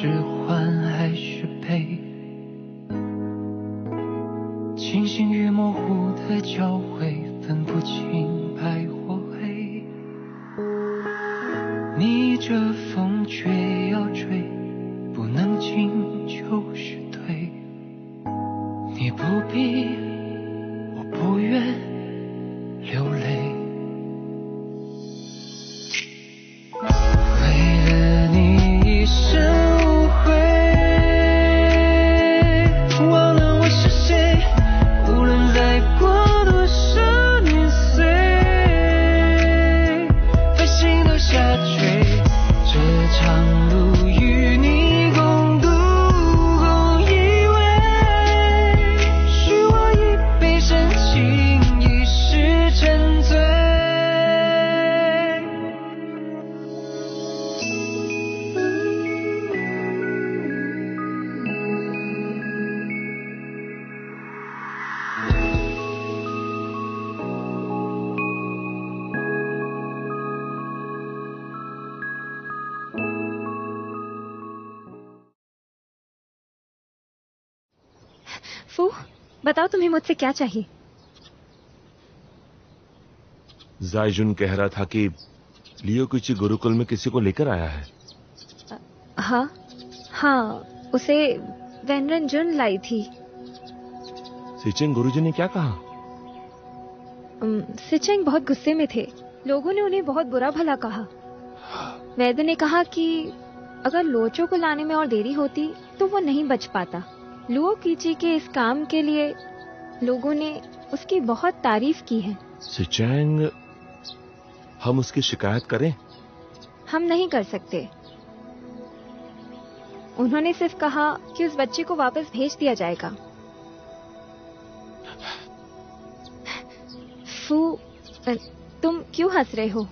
是欢还是悲，清醒与模糊的交汇，分不清白或黑。逆着风却要追，不能进就是退。你不必，我不愿流泪。为了你一生无悔，忘了我是谁，无论再过多少年岁，繁星都下坠，这场路与你共度共依偎，许我一杯深情，一世沉醉。फू, बताओ तुम्हें मुझसे क्या चाहिए? जायजुन कह रहा था कि लियो किसी गुरुकुल में किसी को लेकर आया है। हाँ, उसे वेनरन जुन लाई थी। सिचेंग गुरुजी ने क्या कहा? सिचेंग बहुत गुस्से में थे। लोगों ने उन्हें बहुत बुरा भला कहा। वैद्य ने कहा कि अगर लोचो को लाने में और देरी होती तो वो नहीं बच पाता। लुओ कीची के इस काम के लिए लोगों ने उसकी बहुत तारीफ की है। सिचेंग, हम उसकी शिकायत करें? हम नहीं कर सकते। उन्होंने सिर्फ कहा कि उस बच्चे को वापस भेज दिया जाएगा। फू, तुम क्यों हंस रहे हो?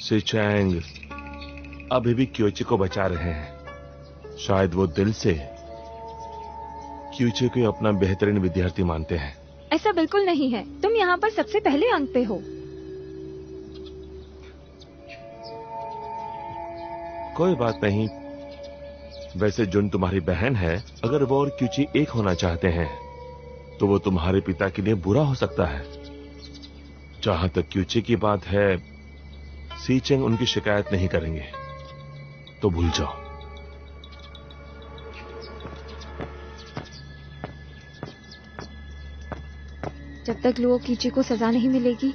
सिचेंग अभी भी क्योची को बचा रहे हैं। शायद वो दिल से क्यूचे को अपना बेहतरीन विद्यार्थी मानते हैं। ऐसा बिल्कुल नहीं है। तुम यहाँ पर सबसे पहले अंक पे हो। कोई बात नहीं। वैसे जुन तुम्हारी बहन है, अगर वो और क्यूची एक होना चाहते हैं तो वो तुम्हारे पिता के लिए बुरा हो सकता है। जहां तक क्यूची की बात है, सीचेंग उनकी शिकायत नहीं करेंगे, तो भूल जाओ। जब तक लुओ कीची को सजा नहीं मिलेगी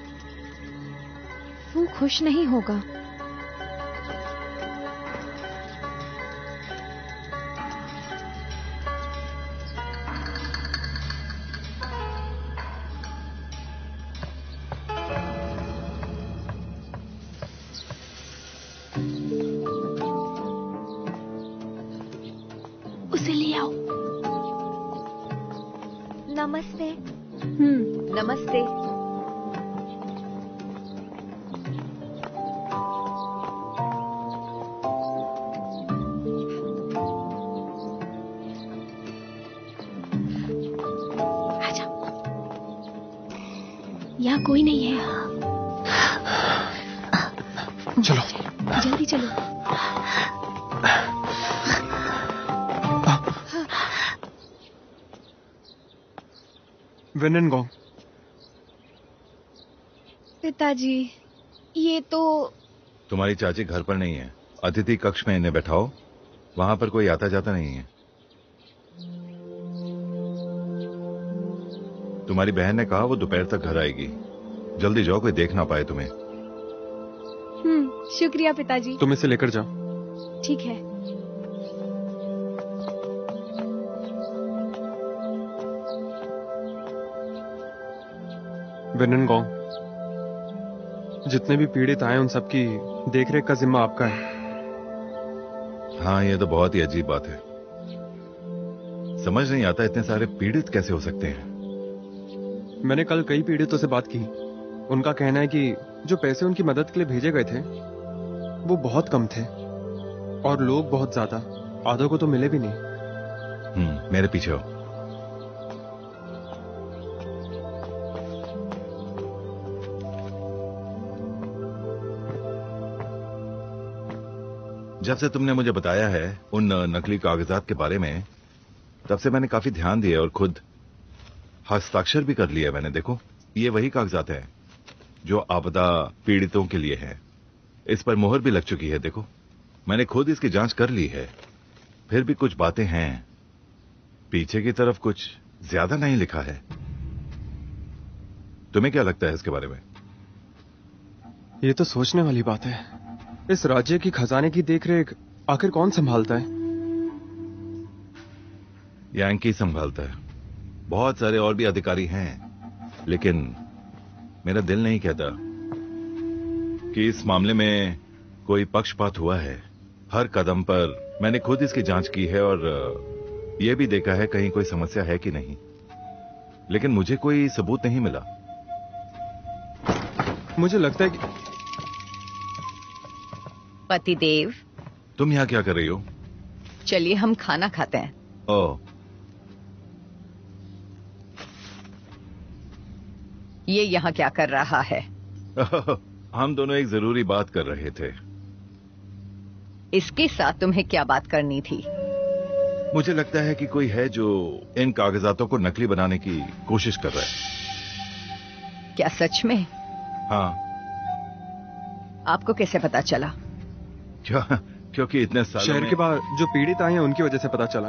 वो खुश नहीं होगा। उसे ले आओ। नमस्ते। नमस्ते। आजा। यहाँ कोई नहीं है। चलो जल्दी चलो। Venom gong. पिताजी, ये तो तुम्हारी चाची घर पर नहीं है। अतिथि कक्ष में इन्हें बैठाओ। वहां पर कोई आता जाता नहीं है। तुम्हारी बहन ने कहा वो दोपहर तक घर आएगी। जल्दी जाओ, कोई देख ना पाए तुम्हें। शुक्रिया पिताजी। तुम इसे लेकर जाओ। ठीक है। वेनन गोंग, जितने भी पीड़ित आए उन सबकी देखरेख का जिम्मा आपका है। हाँ, ये तो बहुत ही अजीब बात है। समझ नहीं आता इतने सारे पीड़ित कैसे हो सकते हैं। मैंने कल कई पीड़ितों से बात की। उनका कहना है कि जो पैसे उनकी मदद के लिए भेजे गए थे वो बहुत कम थे और लोग बहुत ज्यादा। आधों को तो मिले भी नहीं। मेरे पीछे हो। जब से तुमने मुझे बताया है उन नकली कागजात के बारे में, तब से मैंने काफी ध्यान दिया और खुद हस्ताक्षर भी कर लिया मैंने। देखो, ये वही कागजात हैं जो आपदा पीड़ितों के लिए हैं। इस पर मोहर भी लग चुकी है। देखो, मैंने खुद इसकी जांच कर ली है। फिर भी कुछ बातें हैं, पीछे की तरफ कुछ ज्यादा नहीं लिखा है। तुम्हें क्या लगता है इसके बारे में? ये तो सोचने वाली बात है। इस राज्य की खजाने की देखरेख आखिर कौन संभालता है? यांकी संभालता है। बहुत सारे और भी अधिकारी हैं, लेकिन मेरा दिल नहीं कहता कि इस मामले में कोई पक्षपात हुआ है। हर कदम पर मैंने खुद इसकी जांच की है और यह भी देखा है कहीं कोई समस्या है कि नहीं, लेकिन मुझे कोई सबूत नहीं मिला। मुझे लगता है कि पतिदेव, तुम यहाँ क्या कर रही हो? चलिए हम खाना खाते हैं। ओह, ये यहाँ क्या कर रहा है? हम दोनों एक जरूरी बात कर रहे थे। इसके साथ तुम्हें क्या बात करनी थी? मुझे लगता है कि कोई है जो इन कागजातों को नकली बनाने की कोशिश कर रहा है। क्या सच में? हाँ। आपको कैसे पता चला? क्योंकि इतने सालों शहर में के बाहर जो पीड़ित आए हैं उनकी वजह से पता चला।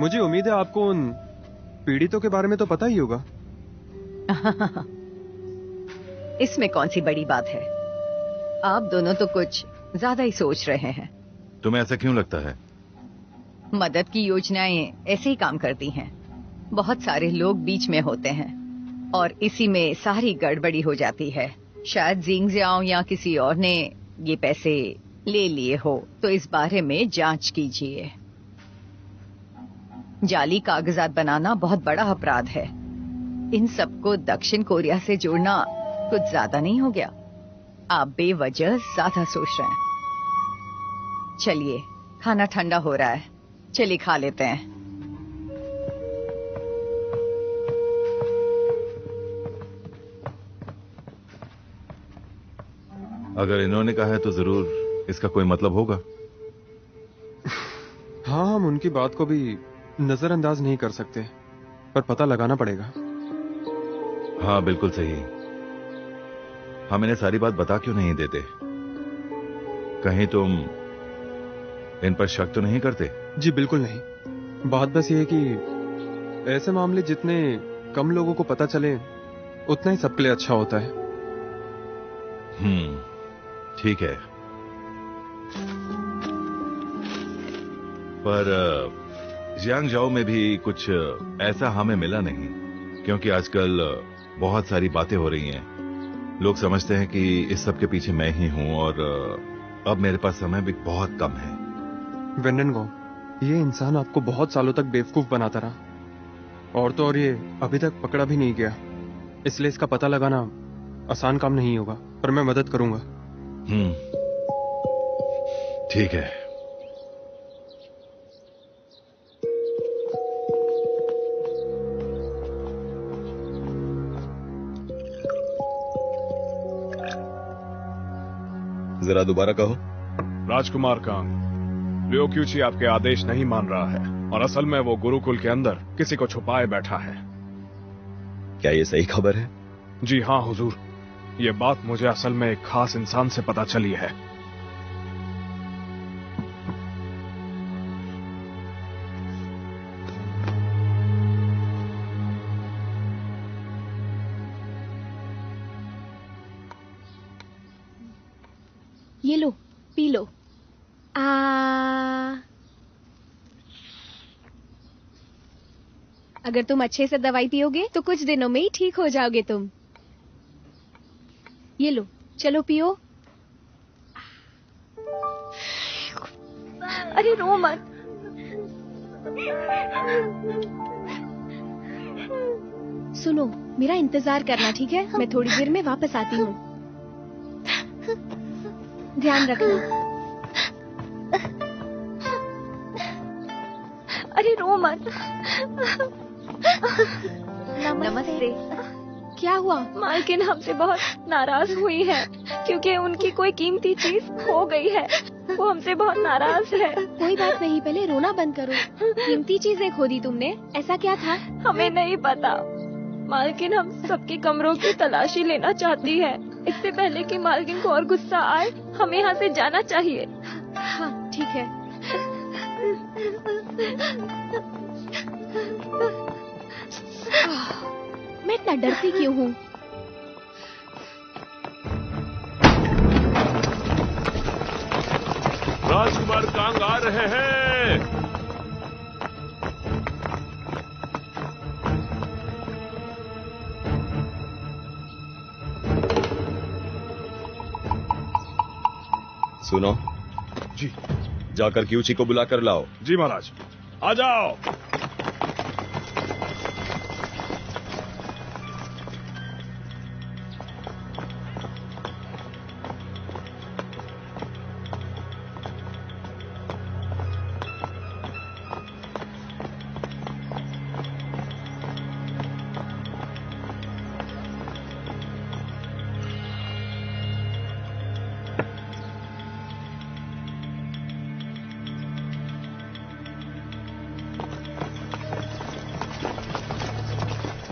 मुझे उम्मीद है आपको उन पीड़ितों के बारे में तो पता ही होगा। इसमें कौन सी बड़ी बात है? आप दोनों तो कुछ ज्यादा ही सोच रहे हैं। तुम्हें ऐसा क्यों लगता है? मदद की योजनाएं ऐसे ही काम करती हैं। बहुत सारे लोग बीच में होते हैं और इसी में सारी गड़बड़ी हो जाती है। शायद जिंगजियाओ या किसी और ने ये पैसे ले लिए हो, तो इस बारे में जांच कीजिए। जाली कागजात बनाना बहुत बड़ा अपराध है। इन सबको दक्षिण कोरिया से जोड़ना कुछ ज्यादा नहीं हो गया? आप बेवजह ज्यादा सोच रहे हैं। चलिए, खाना ठंडा हो रहा है, चलिए खा लेते हैं। अगर इन्होंने कहा है तो जरूर इसका कोई मतलब होगा। हाँ, हम उनकी बात को भी नजरअंदाज नहीं कर सकते, पर पता लगाना पड़ेगा। हाँ, बिल्कुल सही। हम इन्हें सारी बात बता क्यों नहीं देते? कहीं तुम इन पर शक तो नहीं करते? जी बिल्कुल नहीं। बात बस ये है कि ऐसे मामले जितने कम लोगों को पता चले उतना ही सबके लिए अच्छा होता है। ठीक है, पर जियांगजाओ में भी कुछ ऐसा हमें मिला नहीं, क्योंकि आजकल बहुत सारी बातें हो रही हैं। लोग समझते हैं कि इस सब के पीछे मैं ही हूं और अब मेरे पास समय भी बहुत कम है। वेंडनगो, ये इंसान आपको बहुत सालों तक बेवकूफ बनाता रहा, और तो और ये अभी तक पकड़ा भी नहीं गया, इसलिए इसका पता लगाना आसान काम नहीं होगा, पर मैं मदद करूंगा। ठीक है। जरा दोबारा कहो। राजकुमार कांग, लियो क्यूची आपके आदेश नहीं मान रहा है और असल में वो गुरुकुल के अंदर किसी को छुपाए बैठा है। क्या ये सही खबर है? जी हाँ हुजूर, ये बात मुझे असल में एक खास इंसान से पता चली है। ये लो, पी लो। अगर तुम अच्छे से दवाई पियोगे तो कुछ दिनों में ही ठीक हो जाओगे तुम। ये लो, चलो पियो। अरे रो मत। सुनो, मेरा इंतजार करना, ठीक है? मैं थोड़ी देर में वापस आती हूँ। ध्यान रखना। अरे रो मत। नमस्ते। क्या हुआ? मालकिन हमसे बहुत नाराज हुई है क्योंकि उनकी कोई कीमती चीज खो गई है। वो हमसे बहुत नाराज है। कोई बात नहीं, पहले रोना बंद करो। कीमती चीजें खो दी तुमने, ऐसा क्या था? हमें नहीं पता मालकिन, हम सबके कमरों की तलाशी लेना चाहती है। इससे पहले कि मालकिन को और गुस्सा आए, हमें यहाँ से जाना चाहिए। हाँ ठीक है। मैं इतना डरती क्यों हूँ? राजकुमार कांग आ रहे हैं। सुनो जी जाकर क्यूची को बुला कर लाओ। जी महाराज, आ जाओ।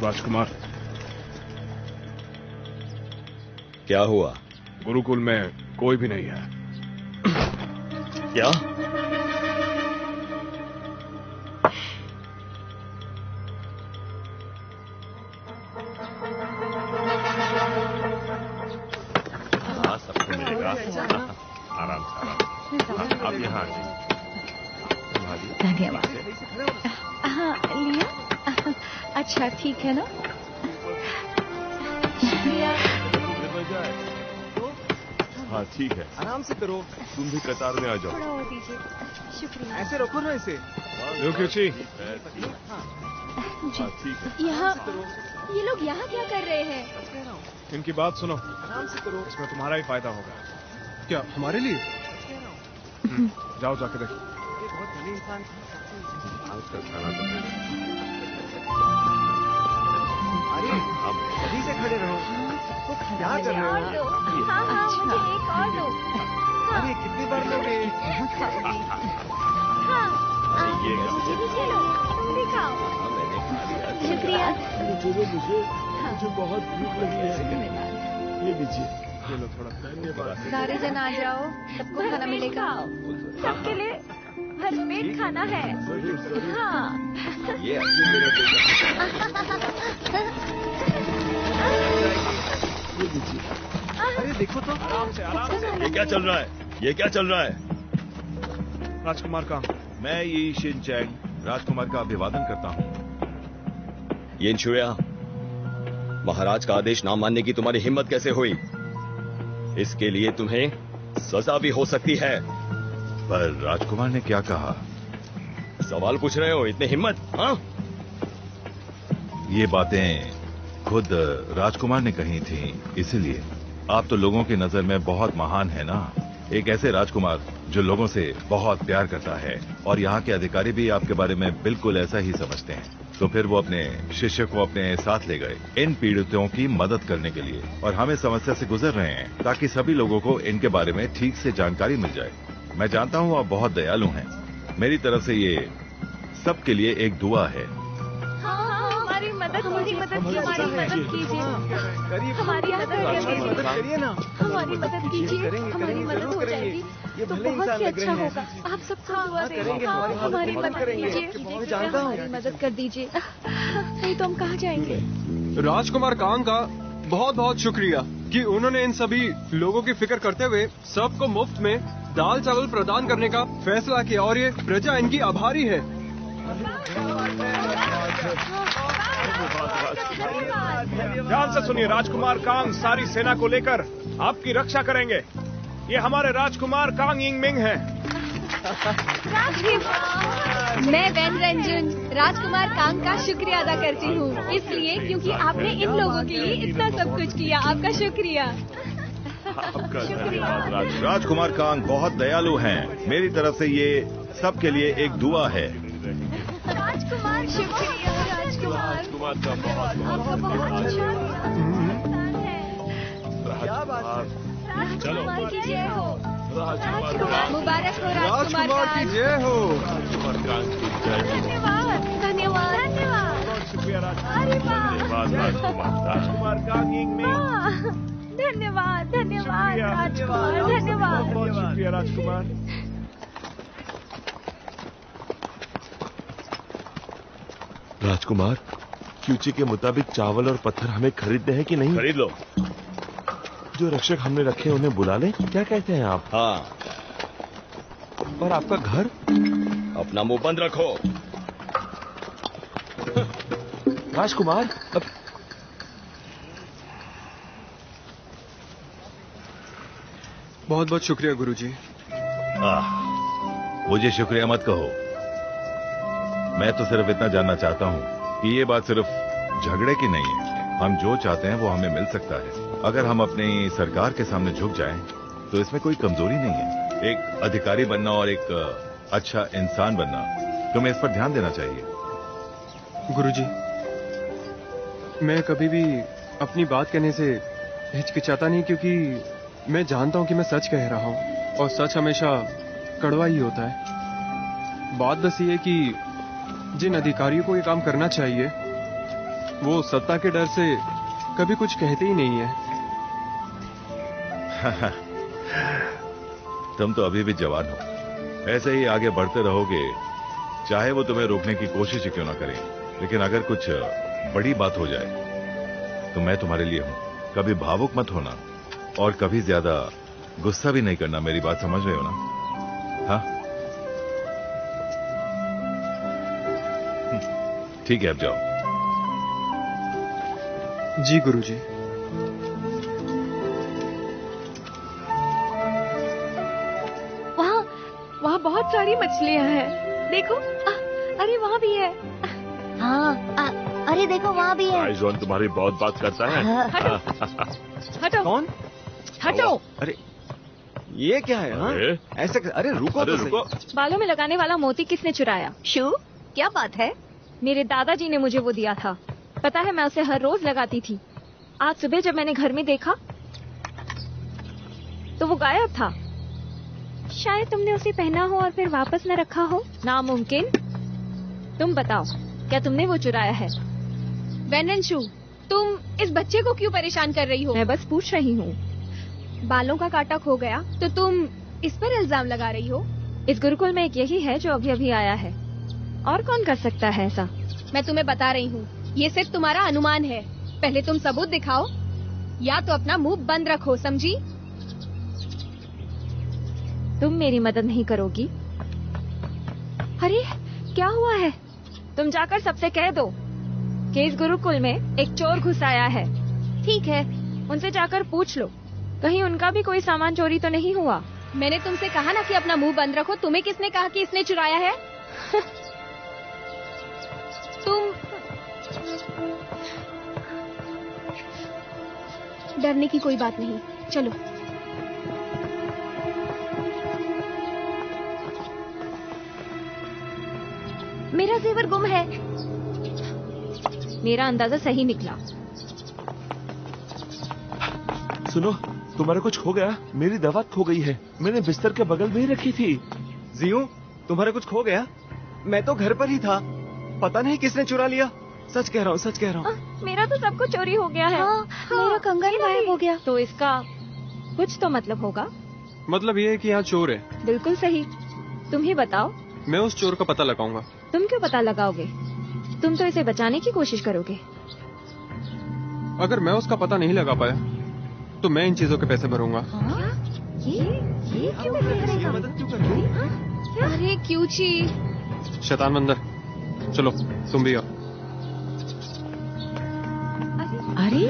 राजकुमार, क्या हुआ? गुरुकुल में कोई भी नहीं है। क्या? हाँ, सबको मिलेगा। आराम से। आप यहाँ धन्यवाद। हाँ लिया। अच्छा ठीक है ना। हाँ ठीक है, आराम से करो। तुम भी कतार में आ जाओ। थोड़ा और दीजिए। शुक्रिया। ऐसे रखो ना इसे। क्यूची, हाँ ठीक है। यहाँ ये लोग यहाँ क्या कर रहे हैं? इनकी बात सुनो, आराम से करो। इसमें तुम्हारा ही फायदा होगा। क्या हमारे लिए? जाओ जाके देखो। ये बहुत धनी इंसान आज का खाना तो है। अरे अभी से खड़े रहो। क्या कर रहे और दो। हो? हाँ हाँ, मुझे एक और दो। अरे कितनी बार लोगे? हाँ, ये मुझे भी चलो, तुम भी खाओ। मैंने खा लिया। शुक्रिया। मुझे बहुत भूख लगी है। ये लीजिए। चलो थोड़ा। धन्यवाद। सारे जन आ जाओ, सबको खाना मिलेगा। सबके लिए भरपेट खाना है। हाँ। ये अच्छी मेरा अरे देखो तो। आराम से, आराम से। ये क्या चल रहा है? ये क्या चल रहा है? राजकुमार का मैं ये शिन चैंग राजकुमार का अभिवादन करता हूँ। ये छुया, महाराज का आदेश ना मानने की तुम्हारी हिम्मत कैसे हुई? इसके लिए तुम्हें सजा भी हो सकती है। पर राजकुमार ने क्या कहा? सवाल पूछ रहे हो, इतनी हिम्मत? हाँ? ये बातें खुद राजकुमार ने कही थी, इसीलिए। आप तो लोगों की नजर में बहुत महान है ना, एक ऐसे राजकुमार जो लोगों से बहुत प्यार करता है, और यहाँ के अधिकारी भी आपके बारे में बिल्कुल ऐसा ही समझते हैं। तो फिर वो अपने शिष्य को अपने साथ ले गए इन पीड़ितों की मदद करने के लिए, और हम इस समस्या से गुजर रहे हैं ताकि सभी लोगों को इनके बारे में ठीक से जानकारी मिल जाए। मैं जानता हूँ आप बहुत दयालु हैं, मेरी तरफ से ये सबके लिए एक दुआ है। हमारी मदद कीजिए, हमारी मदद करिए ना। हमारी मदद कीजिए, हमारी मदद हो जाएगी ये तो भले बहुत इंसान ही लग अच्छा रहे हैं। होगा। आप सबको दुआ दें। करेंगे, हाँ, हमारी हमारी मदद मदद करेंगे। कीजिए। मैं जानता हूँ। हमारी मदद कर दीजिए। नहीं तो हम कहाँ जाएंगे? राजकुमार कांग का बहुत बहुत शुक्रिया कि उन्होंने इन सभी लोगों की फिक्र करते हुए सबको मुफ्त में दाल चावल प्रदान करने का फैसला किया, और ये प्रजा इनकी आभारी है। ध्यान से सुनिए, राजकुमार कांग सारी सेना को लेकर आपकी रक्षा करेंगे। ये हमारे राजकुमार कांग यिंगमिंग हैं। मैं वैन रंजन राजकुमार कांग का शुक्रिया अदा करती हूँ, इसलिए क्योंकि आपने इन लोगों के लिए इतना सब कुछ किया। आपका शुक्रिया। आपका धन्यवाद। राजकुमार कांग बहुत दयालु हैं, मेरी तरफ से ये सबके लिए एक दुआ है। राजकुमार शुक्रिया। राजकुमार राजकुमार का बहुत आपका बहुत अच्छा इंसान है। राजकुमार। राजकुमार की जय हो। मुबारक हो राजकुमार कांग। जय हो। राजकुमार कांग की जय हो। धन्यवाद धन्यवाद धन्यवाद। शुक्रिया धन्यवाद राजकुमार कांग। धन्यवाद धन्यवाद राजकुमार, बहुत धन्यवाद। बहुत शुक्रिया राजकुमार। राजकुमार, क्यूची के मुताबिक चावल और पत्थर हमें खरीदने हैं कि नहीं? खरीद लो। जो रक्षक हमने रखे हैं उन्हें बुला ले। क्या कहते हैं आप? हाँ, और आपका घर? अपना मुंह बंद रखो। राजकुमार, अब बहुत बहुत शुक्रिया गुरुजी। मुझे शुक्रिया मत कहो। मैं तो सिर्फ इतना जानना चाहता हूँ कि ये बात सिर्फ झगड़े की नहीं है। हम जो चाहते हैं वो हमें मिल सकता है। अगर हम अपनी सरकार के सामने झुक जाएं, तो इसमें कोई कमजोरी नहीं है। एक अधिकारी बनना और एक अच्छा इंसान बनना, तुम्हें इस पर ध्यान देना चाहिए। गुरुजी, मैं कभी भी अपनी बात कहने से हिचकिचाता नहीं, क्योंकि मैं जानता हूं कि मैं सच कह रहा हूं और सच हमेशा कड़वा ही होता है। बात बस ये है कि जिन अधिकारियों को ये काम करना चाहिए वो सत्ता के डर से कभी कुछ कहते ही नहीं है। तुम तो अभी भी जवान हो, ऐसे ही आगे बढ़ते रहोगे, चाहे वो तुम्हें रोकने की कोशिश क्यों ना करें। लेकिन अगर कुछ बड़ी बात हो जाए तो मैं तुम्हारे लिए हूं। कभी भावुक मत होना और कभी ज्यादा गुस्सा भी नहीं करना। मेरी बात समझ रहे हो ना? हाँ, ठीक है, अब जाओ। जी गुरुजी। वहाँ बहुत सारी मछलियाँ हैं। देखो, अरे वहाँ भी है। हाँ, अरे देखो वहाँ भी है। आइजोन तुम्हारी बहुत बात करता है। हटो। कौन? हटो। अरे ये क्या है? हाँ? अरे? ऐसे अरे रुको अरे तो सही। रुको। बालों में लगाने वाला मोती किसने चुराया? शू, क्या बात है? मेरे दादाजी ने मुझे वो दिया था। पता है, मैं उसे हर रोज लगाती थी। आज सुबह जब मैंने घर में देखा तो वो गायब था। शायद तुमने उसे पहना हो और फिर वापस न रखा हो। नामुमकिन। तुम बताओ, क्या तुमने वो चुराया है? वेनरन, तुम इस बच्चे को क्यों परेशान कर रही हो? मैं बस पूछ रही हूँ। बालों का कांटा खो गया तो तुम इस पर इल्जाम लगा रही हो? इस गुरुकुल में एक यही है जो अभी अभी आया है। और कौन कर सकता है ऐसा? मैं तुम्हें बता रही हूँ, ये सिर्फ तुम्हारा अनुमान है। पहले तुम सबूत दिखाओ या तो अपना मुंह बंद रखो, समझी? तुम मेरी मदद नहीं करोगी? अरे क्या हुआ है? तुम जाकर सबसे कह दो कि इस गुरुकुल में एक चोर घुस आया है। ठीक है, उनसे जाकर पूछ लो कहीं उनका भी कोई सामान चोरी तो नहीं हुआ। मैंने तुमसे कहा ना कि अपना मुंह बंद रखो। तुम्हें किसने कहा कि इसने चुराया है? तुम डरने की कोई बात नहीं, चलो। मेरा जेवर गुम है। मेरा अंदाजा सही निकला। सुनो, तुम्हारा कुछ खो गया। मेरी दवा खो गई है। मैंने बिस्तर के बगल में ही रखी थी। जियो, तुम्हारा कुछ खो गया? मैं तो घर पर ही था, पता नहीं किसने चुरा लिया। सच कह रहा हूँ, सच कह रहा हूँ। मेरा तो सब कुछ चोरी हो गया है। मेरा कंगन गायब हो गया। तो इसका कुछ तो मतलब होगा। मतलब ये है कि यहाँ चोर है। बिल्कुल सही। तुम ही बताओ। मैं उस चोर का पता लगाऊंगा। तुम क्यों पता लगाओगे? तुम तो इसे बचाने की कोशिश करोगे। अगर मैं उसका पता नहीं लगा पाया तो मैं इन चीजों के पैसे भरूंगा। ये क्यों करेगा? मदद क्यों कर रही हो? अरे क्यूची, शैतान बंदर, चलो तुम भी आओ। अरे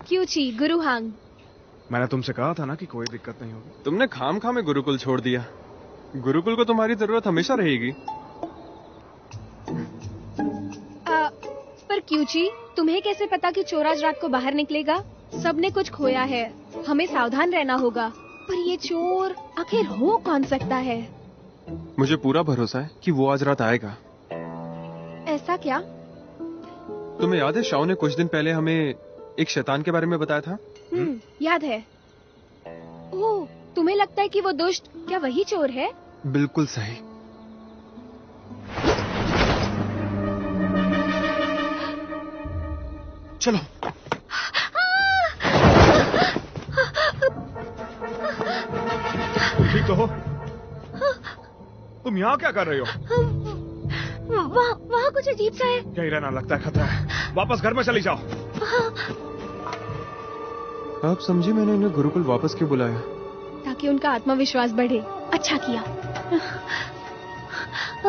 क्यूची, गुरुहांग। मैंने तुमसे कहा था ना कि कोई दिक्कत नहीं होगी। तुमने खाम में गुरुकुल छोड़ दिया। गुरुकुल को तुम्हारी जरूरत हमेशा रहेगी। पर क्यूची, तुम्हें कैसे पता कि चोर आज रात को बाहर निकलेगा? सबने कुछ खोया है, हमें सावधान रहना होगा। पर ये चोर आखिर हो कौन सकता है? मुझे पूरा भरोसा है कि वो आज रात आएगा। क्या? तुम्हें याद है शाओ ने कुछ दिन पहले हमें एक शैतान के बारे में बताया था? याद है। ओह, तुम्हें लगता है कि वो दुष्ट क्या वही चोर है? बिल्कुल सही। चलो। ठीक तो हो? तुम यहाँ क्या कर रही हो? वहाँ कुछ अजीब सा है। यही रहना लगता है खतरा है। वापस घर में चली जाओ। आप समझी मैंने इन्हें गुरुकुल वापस क्यों बुलाया? ताकि उनका आत्मविश्वास बढ़े। अच्छा किया।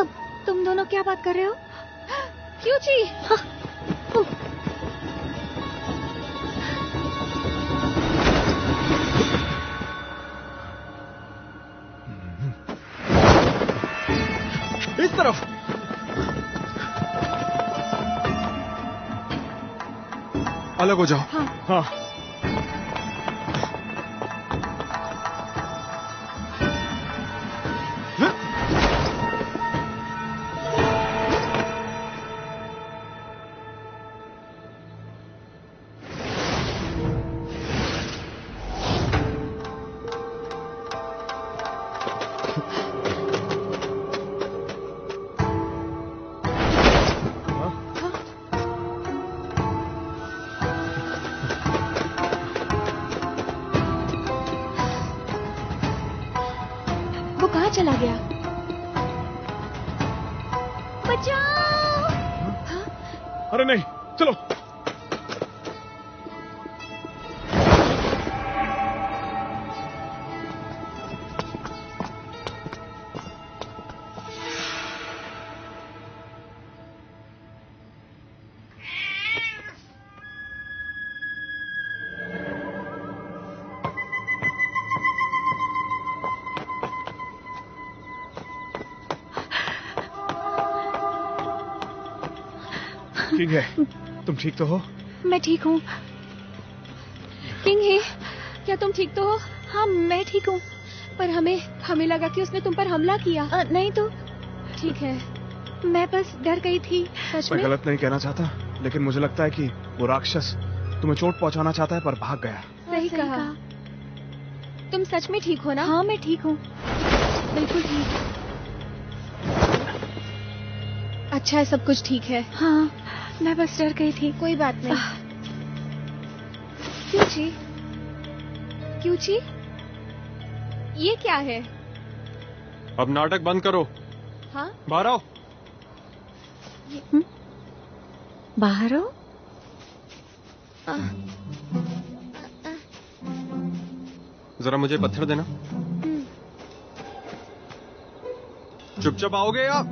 अब तुम दोनों क्या बात कर रहे हो? क्यों जी? इस तरफ। अलग हो जाओ। हाँ। चला गया। बचाओ! अरे नहीं, चलो। किंग है, तुम ठीक तो हो? मैं ठीक हूँ। किंग है, क्या तुम ठीक तो हो? हाँ, मैं ठीक हूँ। पर हमें लगा कि उसने तुम पर हमला किया। नहीं तो ठीक है, मैं बस डर गई थी। सच में? मैं गलत नहीं कहना चाहता, लेकिन मुझे लगता है कि वो राक्षस तुम्हें चोट पहुंचाना चाहता है पर भाग गया। सही कहा। तुम सच में ठीक हो ना? हाँ, मैं ठीक हूँ, बिल्कुल ठीक। अच्छा है, सब कुछ ठीक है। हाँ, मैं बस डर गई थी। कोई बात नहीं। क्यूची, क्यूची, ये क्या है? अब नाटक बंद करो। हाँ? बाहर आओ। बाहर आओ? जरा मुझे पत्थर देना। चुपचाप आओगे या?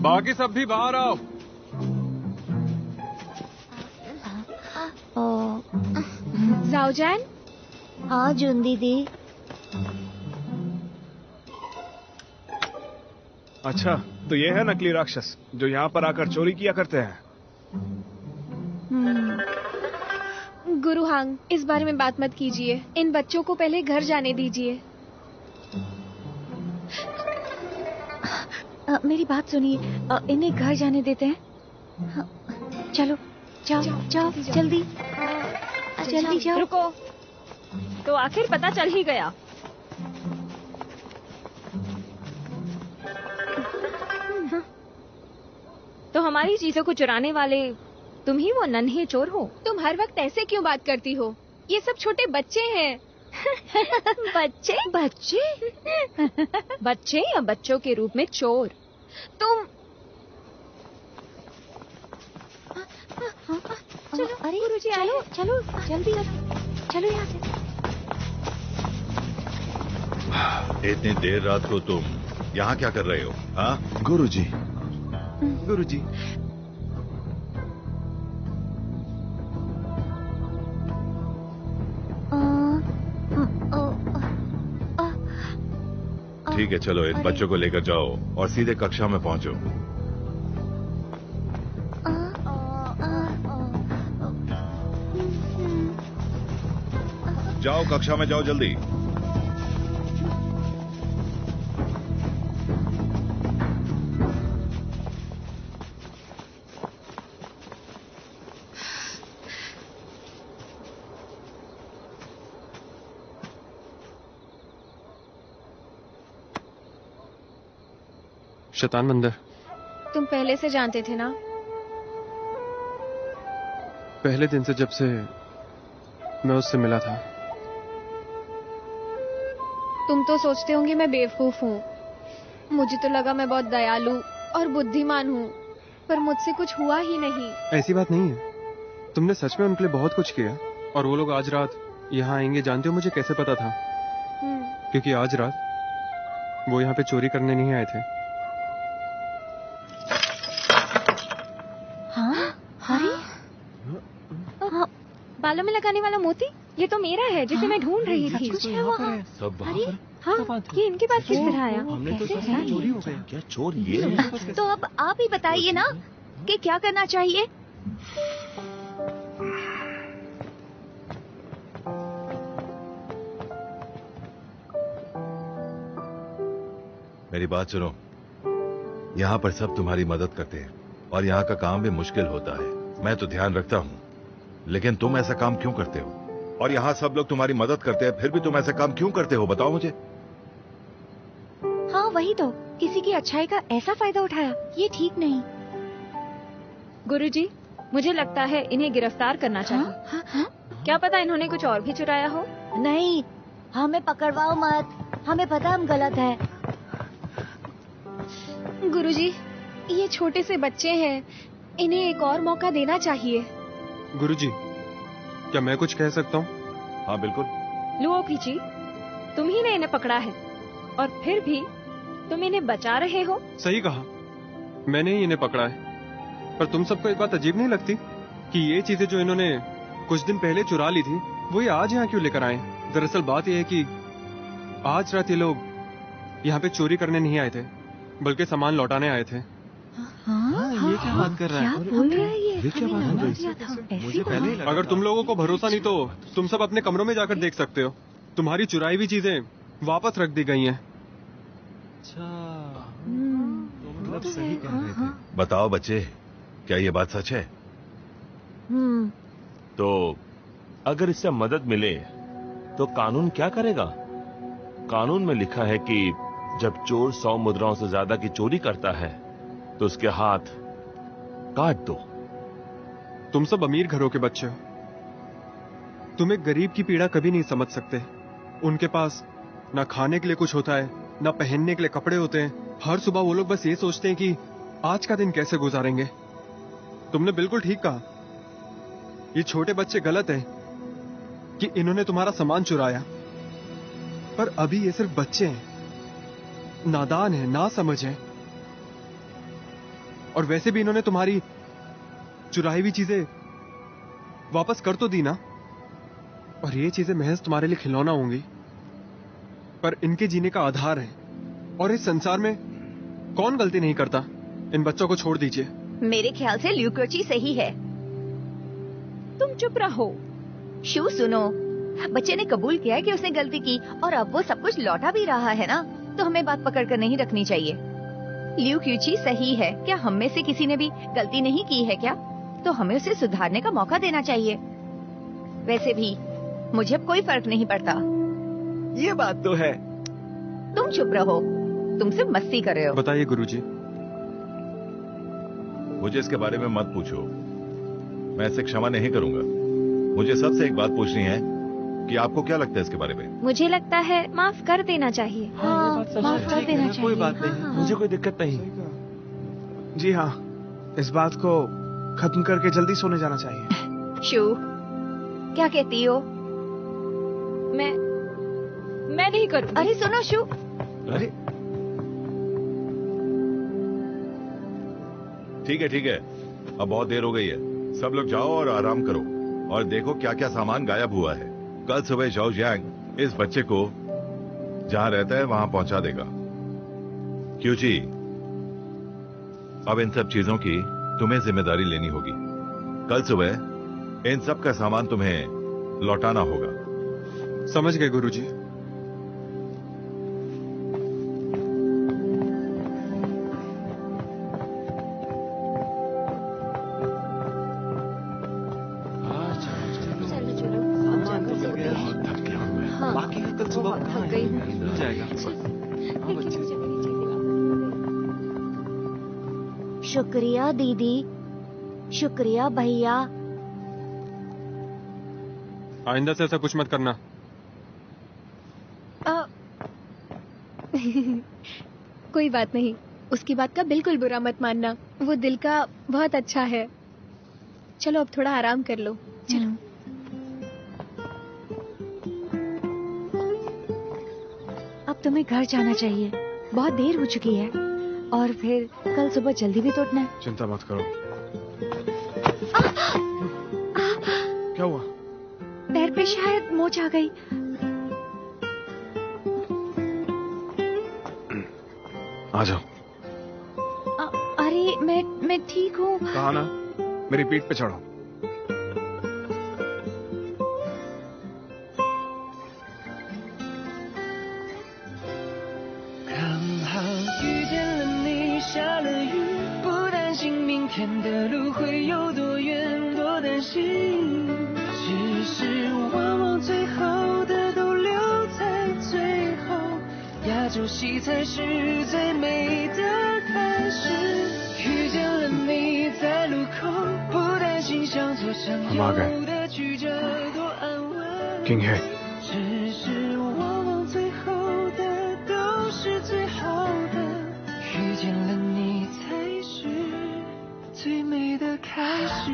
बाकी सब भी बाहर आओ। जाओजान? हाँ जुन दीदी। अच्छा, तो ये है नकली राक्षस जो यहाँ पर आकर चोरी किया करते हैं। गुरु हांग, इस बारे में बात मत कीजिए। इन बच्चों को पहले घर जाने दीजिए। मेरी बात सुनिए, इन्हें घर जाने देते हैं। चलो जाओ जाओ, जल्दी जल्दी जाओ। रुको, तो आखिर पता चल ही गया। तो हमारी चीजों को चुराने वाले तुम ही वो नन्हे चोर हो? तुम हर वक्त ऐसे क्यों बात करती हो? ये सब छोटे बच्चे हैं। बच्चे? बच्चे या बच्चों के रूप में चोर? तुम चलो, अरे गुरुजी चलो चलो जल्दी चलो यहाँ से। इतनी देर रात को तुम यहाँ क्या कर रहे हो? हाँ गुरुजी। गुरुजी, ठीक है, चलो इन बच्चों को लेकर जाओ और सीधे कक्षा में पहुंचो। जाओ कक्षा में जाओ जल्दी। शैतान बंदर, तुम पहले से जानते थे ना? पहले दिन से, जब से मैं उससे मिला था। तुम तो सोचते होंगे मैं बेवकूफ हूँ। मुझे तो लगा मैं बहुत दयालु और बुद्धिमान हूँ, पर मुझसे कुछ हुआ ही नहीं। ऐसी बात नहीं है, तुमने सच में उनके लिए बहुत कुछ किया। और वो लोग आज रात यहाँ आएंगे, जानते हो मुझे कैसे पता था? क्योंकि आज रात वो यहाँ पे चोरी करने नहीं आए थे। बालों में लगाने वाला मोती, ये तो मेरा है जिसे मैं ढूंढ रही थी। सब अरे हाँ, ये इनके पास किस तरह आया? हमने तो सोचा चोरी हो गया। क्या चोर ये है? तो अब आप ही बताइए ना कि क्या करना चाहिए। मेरी बात सुनो, यहाँ पर सब तुम्हारी मदद करते हैं और यहाँ का काम भी मुश्किल होता है। मैं तो ध्यान रखता हूँ, लेकिन तुम ऐसा काम क्यों करते हो? और यहाँ सब लोग तुम्हारी मदद करते हैं, फिर भी तुम ऐसा काम क्यों करते हो? बताओ मुझे। हाँ वही तो, किसी की अच्छाई का ऐसा फायदा उठाया, ये ठीक नहीं। गुरुजी, मुझे लगता है इन्हें गिरफ्तार करना चाहिए। हाँ? क्या पता इन्होंने कुछ और भी चुराया हो। नहीं, हमें पकड़वाओ मत, हमें पता हम गलत है। गुरुजी, ये छोटे से बच्चे हैं, इन्हें एक और मौका देना चाहिए। गुरुजी, क्या मैं कुछ कह सकता हूँ? हाँ बिल्कुल। लुओ कीची, तुम ही ने इन्हें पकड़ा है और फिर भी तुम इन्हें बचा रहे हो। सही कहा, मैंने ही इन्हें पकड़ा है। पर तुम सबको एक बात अजीब नहीं लगती कि ये चीजें जो इन्होंने कुछ दिन पहले चुरा ली थी, वो ये आज यहाँ क्यों लेकर आए? दरअसल बात यह है कि आज रात ये लोग यहाँ पे चोरी करने नहीं आए थे, बल्कि सामान लौटाने आए थे। ये क्या बात कर रहा है? क्या बोल रहा है ये? क्या बात हो रही है? मुझे पहले ही लगा अगर तुम लोगों को भरोसा नहीं तो तुम सब अपने कमरों में जाकर देख सकते हो। तुम्हारी चुराई हुई चीजें वापस रख दी गई हैं। अच्छा, तो मतलब सही कह रहे थे। बताओ बच्चे, क्या ये बात सच है? तो अगर इससे मदद मिले तो कानून क्या करेगा? कानून में लिखा है कि जब चोर 100 मुद्राओं से ज्यादा की चोरी करता है तो उसके हाथ काट दो। तुम सब अमीर घरों के बच्चे हो, तुम एक गरीब की पीड़ा कभी नहीं समझ सकते। उनके पास ना खाने के लिए कुछ होता है, ना पहनने के लिए कपड़े होते हैं। हर सुबह वो लोग बस ये सोचते हैं कि आज का दिन कैसे गुजारेंगे। तुमने बिल्कुल ठीक कहा, ये छोटे बच्चे गलत हैं कि इन्होंने तुम्हारा सामान चुराया, पर अभी ये सिर्फ बच्चे हैं, नादान हैं, ना समझ हैं। और वैसे भी इन्होंने तुम्हारी चुराई हुई चीजें वापस कर तो दी ना, और ये चीजें महज तुम्हारे लिए खिलौना होंगी, पर इनके जीने का आधार है। और इस संसार में कौन गलती नहीं करता? इन बच्चों को छोड़ दीजिए। मेरे ख्याल से ल्यूकोची सही है। तुम चुप रहो। शू सुनो, बच्चे ने कबूल किया है कि उसने गलती की और अब वो सब कुछ लौटा भी रहा है ना, तो हमें बात पकड़ कर नहीं रखनी चाहिए। ल्यूकोची सही है। क्या हम में से किसी ने भी गलती नहीं की है क्या? तो हमें उसे सुधारने का मौका देना चाहिए। वैसे भी मुझे अब कोई फर्क नहीं पड़ता। ये बात तो है। तुम चुप रहो, तुम सिर्फ मस्ती कर रहे हो। बताइए गुरुजी। मुझे इसके बारे में मत पूछो, मैं इसे क्षमा नहीं करूंगा। मुझे सबसे एक बात पूछनी है कि आपको क्या लगता है इसके बारे में? मुझे लगता है माफ कर देना चाहिए। हाँ, माफ कर देना चाहिए। कोई बात नहीं, हाँ, मुझे कोई दिक्कत नहीं। जी हाँ, इस बात को खत्म करके जल्दी सोने जाना चाहिए। शू, क्या कहती हो? मैं नहीं करूँगी। अरे सुनो शू। अरे ठीक है, अब बहुत देर हो गई है। सब लोग जाओ और आराम करो और देखो क्या क्या सामान गायब हुआ है। कल सुबह जाओ जैंग इस बच्चे को जहां रहता है वहां पहुंचा देगा। क्यूची, अब इन सब चीजों की तुम्हें जिम्मेदारी लेनी होगी। कल सुबह इन सब का सामान तुम्हें लौटाना होगा। समझ गए गुरुजी। बाकी का कल सुबह थक गई हूँ। मिल जाएगा। शुक्रिया दीदी, शुक्रिया भैया। आइंदा से ऐसा कुछ मत करना। कोई बात नहीं, उसकी बात का बिल्कुल बुरा मत मानना। वो दिल का बहुत अच्छा है। चलो अब थोड़ा आराम कर लो। चलो। अब तुम्हें घर जाना चाहिए, बहुत देर हो चुकी है और फिर कल सुबह जल्दी भी तो उठना है। चिंता मत करो। क्या हुआ? पैर पे शायद मोच आ गई। आ जाओ। अरे मैं ठीक हूँ। कहा ना, मेरी पीठ पे चढ़ो।天的路会有多远多担心，只是往往最好的都留在最后，亚洲戏才是最美的开始。遇见了你在路口，不担心向左向右的曲折多安稳，只是往往最后的都是最好的，遇见了你才是最美的开始。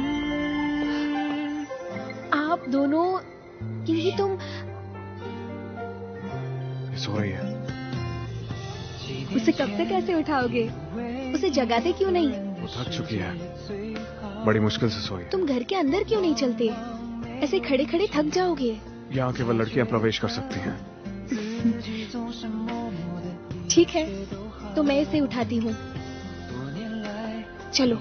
आप दोनों, क्योंकि तुम सो रही है। उसे कब तक कैसे उठाओगे? उसे जगाते क्यों नहीं? वो थक चुकी है, बड़ी मुश्किल से सोई। तुम घर के अंदर क्यों नहीं चलते? ऐसे खड़े खड़े थक जाओगे। यहाँ केवल लड़कियाँ प्रवेश कर सकती हैं। ठीक है, तो मैं इसे उठाती हूँ। चलो।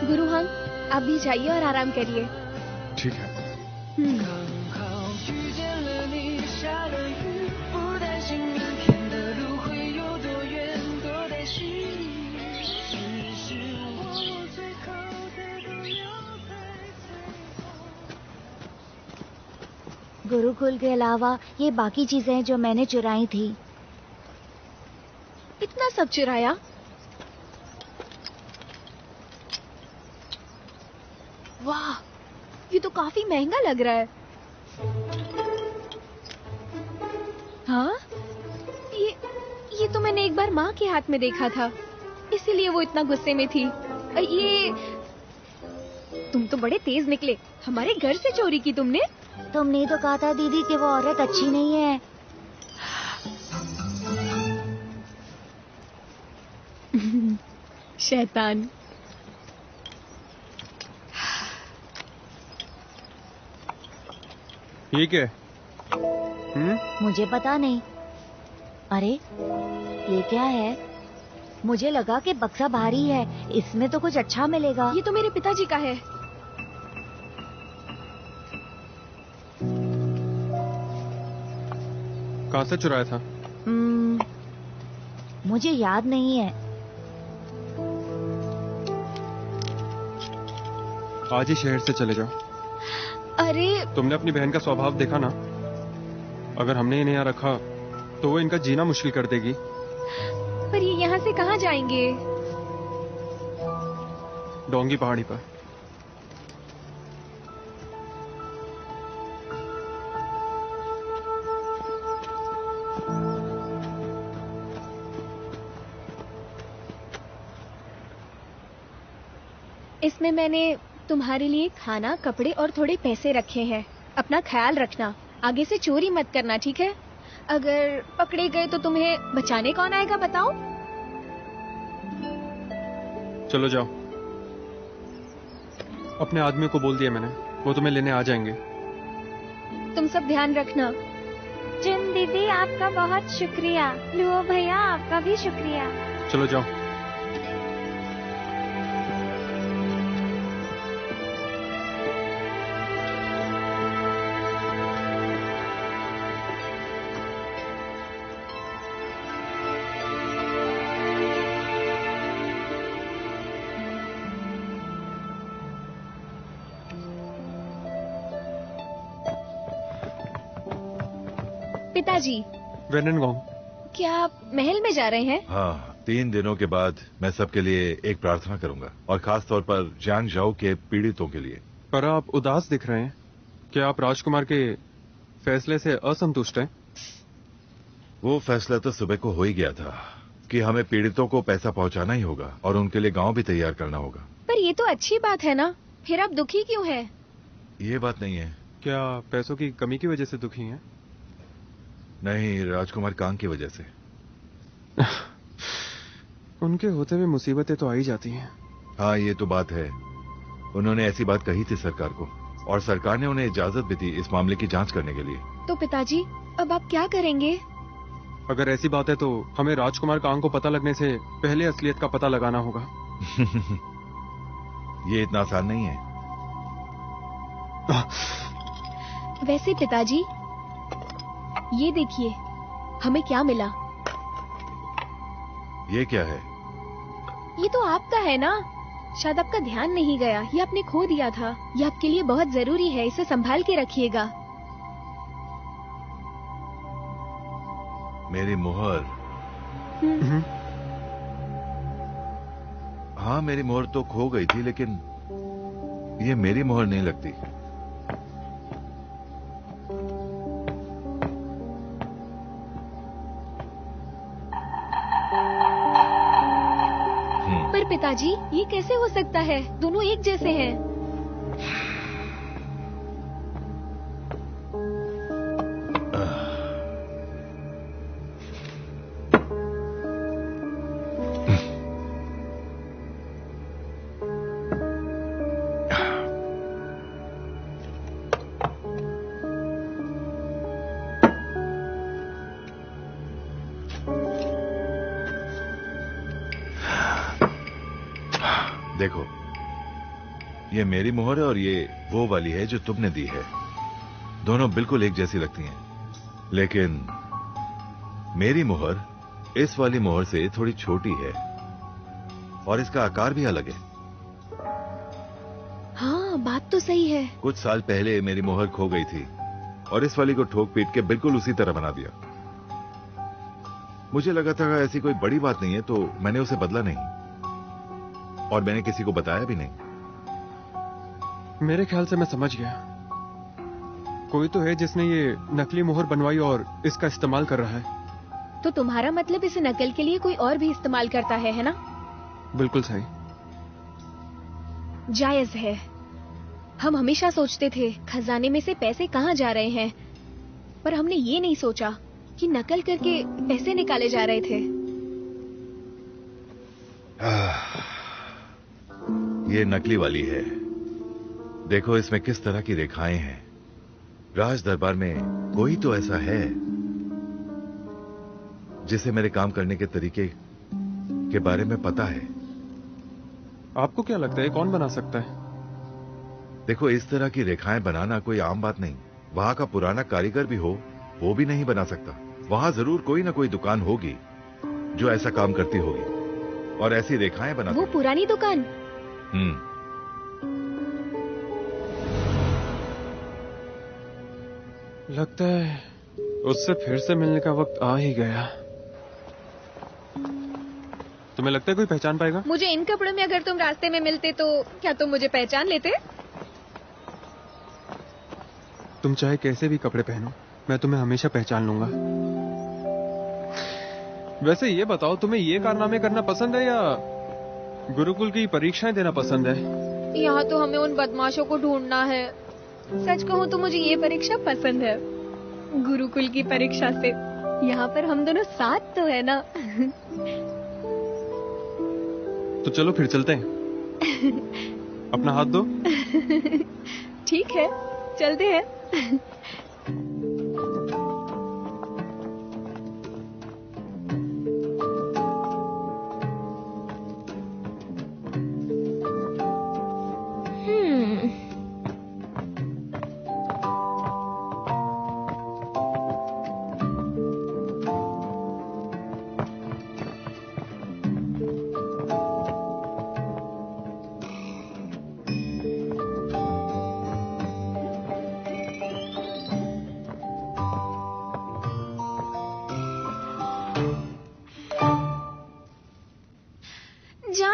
गुरु हम आप भी जाइए और आराम करिए। ठीक है। गुरुकुल के अलावा ये बाकी चीजें हैं जो मैंने चुराई थी। इतना सब चुराया? वाह, ये तो काफी महंगा लग रहा है। हाँ, ये तो मैंने एक बार माँ के हाथ में देखा था, इसीलिए वो इतना गुस्से में थी। ये तुम तो बड़े तेज निकले। हमारे घर से चोरी की तुमने? तुमने तो कहा था दीदी कि वो औरत अच्छी नहीं है। शैतान। ठीक है। मुझे पता नहीं। अरे ये क्या है? मुझे लगा कि बक्सा भारी है, इसमें तो कुछ अच्छा मिलेगा। ये तो मेरे पिताजी का है। कहाँ से चुराया था? मुझे याद नहीं है। आज ही शहर से चले जाओ। अरे तुमने अपनी बहन का स्वभाव देखा ना। अगर हमने इन्हें यहाँ रखा तो वो इनका जीना मुश्किल कर देगी। पर ये यहाँ से कहाँ जाएंगे? डोंगी पहाड़ी पर। इसमें मैंने तुम्हारे लिए खाना, कपड़े और थोड़े पैसे रखे हैं। अपना ख्याल रखना, आगे से चोरी मत करना, ठीक है? अगर पकड़े गए तो तुम्हें बचाने कौन आएगा बताओ? चलो जाओ। अपने आदमी को बोल दिया मैंने, वो तुम्हें लेने आ जाएंगे। तुम सब ध्यान रखना। जिन दीदी आपका बहुत शुक्रिया। लुओ भैया आपका भी शुक्रिया। चलो जाओ। पिताजी, वेननगोंग, क्या आप महल में जा रहे हैं? हाँ, 3 दिनों के बाद मैं सबके लिए एक प्रार्थना करूंगा और खास तौर पर जियांग झाओ के पीड़ितों के लिए। पर आप उदास दिख रहे हैं। क्या आप राजकुमार के फैसले से असंतुष्ट हैं? वो फैसला तो सुबह को हो ही गया था कि हमें पीड़ितों को पैसा पहुंचाना ही होगा और उनके लिए गांव भी तैयार करना होगा। पर ये तो अच्छी बात है ना, फिर आप दुखी क्यों हैं? ये बात नहीं है। क्या पैसों की कमी की वजह से दुखी हैं? नहीं, राजकुमार कांग की वजह से। उनके होते हुए मुसीबतें तो आ ही जाती हैं। हाँ, ये तो बात है। उन्होंने ऐसी बात कही थी सरकार को और सरकार ने उन्हें इजाजत भी दी इस मामले की जांच करने के लिए। तो पिताजी, अब आप क्या करेंगे? अगर ऐसी बात है तो हमें राजकुमार कांग को पता लगने से पहले असलियत का पता लगाना होगा। ये इतना आसान नहीं है। वैसे पिताजी, ये देखिए हमें क्या मिला। ये क्या है? ये तो आपका है ना, शायद आपका ध्यान नहीं गया। ये आपने खो दिया था। ये आपके लिए बहुत जरूरी है, इसे संभाल के रखिएगा। मेरी मुहर। हाँ, मेरी मुहर तो खो गई थी, लेकिन ये मेरी मुहर नहीं लगती। पर पिताजी, ये कैसे हो सकता है? दोनों एक जैसे हैं। देखो, ये मेरी मोहर है और ये वो वाली है जो तुमने दी है। दोनों बिल्कुल एक जैसी लगती हैं, लेकिन मेरी मोहर इस वाली मोहर से थोड़ी छोटी है और इसका आकार भी अलग है। हाँ, बात तो सही है। कुछ साल पहले मेरी मोहर खो गई थी और इस वाली को ठोक पीट के बिल्कुल उसी तरह बना दिया। मुझे लगा था ऐसी कोई बड़ी बात नहीं है, तो मैंने उसे बदला नहीं और मैंने किसी को बताया भी नहीं। मेरे ख्याल से मैं समझ गया। कोई तो है जिसने ये नकली मोहर बनवाई और इसका इस्तेमाल कर रहा है। तो तुम्हारा मतलब इसे नकल के लिए कोई और भी इस्तेमाल करता है ना? बिल्कुल सही। जायज है। हम हमेशा सोचते थे खजाने में से पैसे कहाँ जा रहे हैं, पर हमने ये नहीं सोचा कि नकल करके पैसे निकाले जा रहे थे। ये नकली वाली है। देखो इसमें किस तरह की रेखाएं हैं। राज दरबार में कोई तो ऐसा है जिसे मेरे काम करने के तरीके के बारे में पता है। आपको क्या लगता है कौन बना सकता है? देखो, इस तरह की रेखाएं बनाना कोई आम बात नहीं। वहां का पुराना कारीगर भी हो, वो भी नहीं बना सकता। वहां जरूर कोई ना कोई दुकान होगी जो ऐसा काम करती होगी और ऐसी रेखाएं बनाती। वो पुरानी दुकान? लगता है उससे फिर से मिलने का वक्त आ ही गया। तुम्हें लगता है कोई पहचान पाएगा? मुझे इन कपड़ों में अगर तुम रास्ते में मिलते तो क्या तुम मुझे पहचान लेते? तुम चाहे कैसे भी कपड़े पहनो, मैं तुम्हें हमेशा पहचान लूंगा। वैसे ये बताओ, तुम्हें ये कारनामे करना पसंद है या गुरुकुल की परीक्षाएं देना पसंद है? यहाँ तो हमें उन बदमाशों को ढूंढना है। सच कहूँ तो मुझे ये परीक्षा पसंद है, गुरुकुल की परीक्षा से। यहाँ पर हम दोनों साथ तो है ना। तो चलो फिर चलते हैं। अपना हाथ दो। ठीक है, चलते हैं।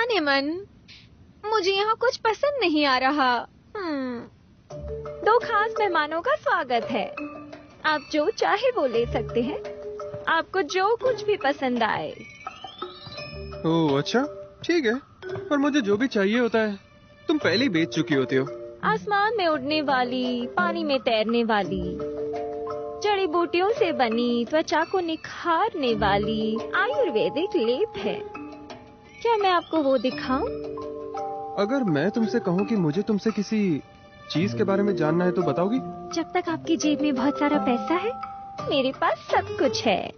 जाने मन, मुझे यहाँ कुछ पसंद नहीं आ रहा। 2 खास मेहमानों का स्वागत है। आप जो चाहे वो ले सकते हैं, आपको जो कुछ भी पसंद आए। ओह अच्छा, ठीक है, पर मुझे जो भी चाहिए होता है तुम पहले ही बेच चुकी होती हो। आसमान में उड़ने वाली, पानी में तैरने वाली, जड़ी बूटियों से बनी, त्वचा को निखारने वाली आयुर्वेदिक लेप है। क्या मैं आपको वो दिखाऊं? अगर मैं तुमसे कहूँ कि मुझे तुमसे किसी चीज के बारे में जानना है तो बताओगी? जब तक आपकी जेब में बहुत सारा पैसा है, मेरे पास सब कुछ है।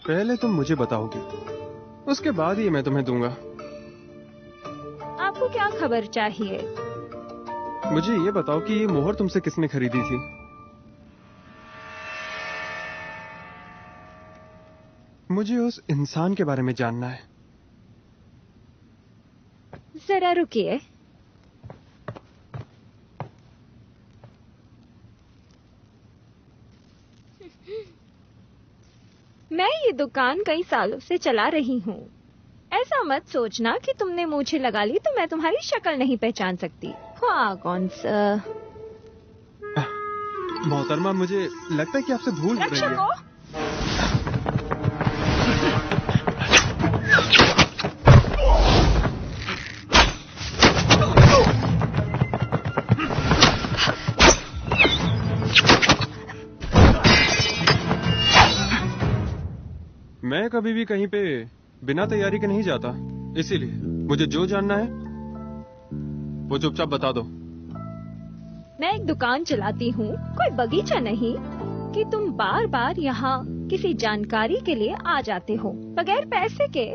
पहले तुम मुझे बताओगी, उसके बाद ही मैं तुम्हें दूंगा। आपको क्या खबर चाहिए? मुझे ये बताओ कि ये मोहर तुमसे किसने खरीदी थी? मुझे उस इंसान के बारे में जानना है। जरा रुकिए। मैं ये दुकान कई सालों से चला रही हूँ। ऐसा मत सोचना कि तुमने मूछें लगा ली तो मैं तुम्हारी शक्ल नहीं पहचान सकती। हाँ कौन सा? मोहतरमा, मुझे लगता है कि आपसे भूल हो रही है। मैं कभी भी कहीं पे बिना तैयारी के नहीं जाता, इसीलिए मुझे जो जानना है वो चुपचाप बता दो। मैं एक दुकान चलाती हूँ, कोई बगीचा नहीं कि तुम बार बार यहाँ किसी जानकारी के लिए आ जाते हो। बगैर पैसे के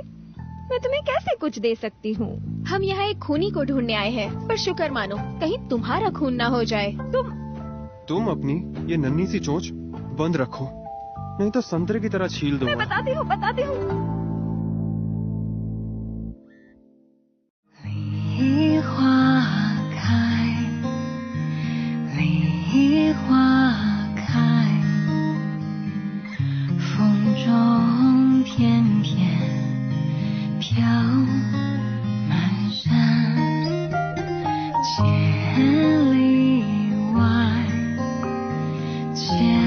मैं तुम्हें कैसे कुछ दे सकती हूँ? हम यहाँ एक खूनी को ढूंढने आए हैं, पर शुक्र मानो कहीं तुम्हारा खून ना हो जाए। तुम अपनी ये नन्ही सी चोंच बंद रखो, नहीं तो संतरे की तरह छील दूंगा। मैं बताती हूँ।千里外，千